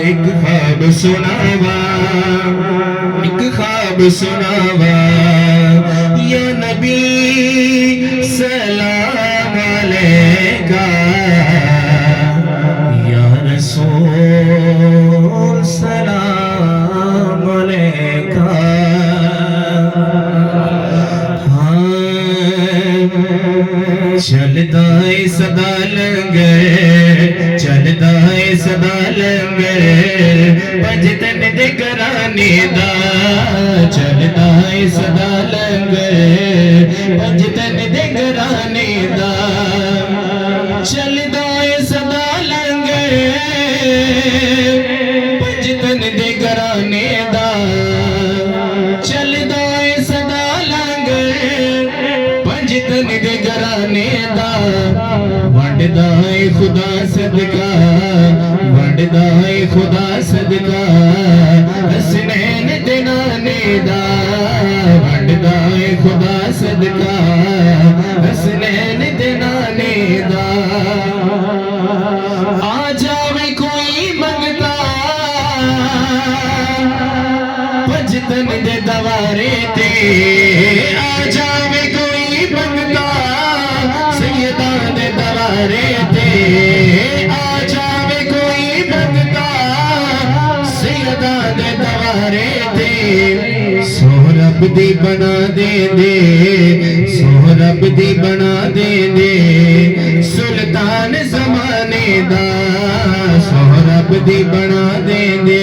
एक ख्वाब सुनावा, एक ख्वाब सुनावा, या नबी सलाम अलैका, या रसूल सलाम अलैका। चलदा है सदा लंगर, चलदा है सदा लंगर, भजतन दे घराने दा, चलदा है सदा लंगर, भजतन दे घराने दा, चलदा है सदा लंगर, भजतन दे घराने दा, चलदा है सदा लंगर, भजतन दे घराने दा, वंडदा है खुदा सदका, वंडदा है खुदा सदका, हसनैन दे नाने दा, वंडदा है खुदा सदका, हसनैन दे नाने दा। आ जावे कोई मंगता, भजतन दे दवारे ते, आ जावे कोई मंगता, सैयदा दे दवारे ते, आ जावे कोई मंगता, सैयदा दे दवारे ते, सोहरब दी बना दे दे, सोहरब दी बना दे दे, सुल्तान ज़माने दा, सोहरब दी बना दे दे,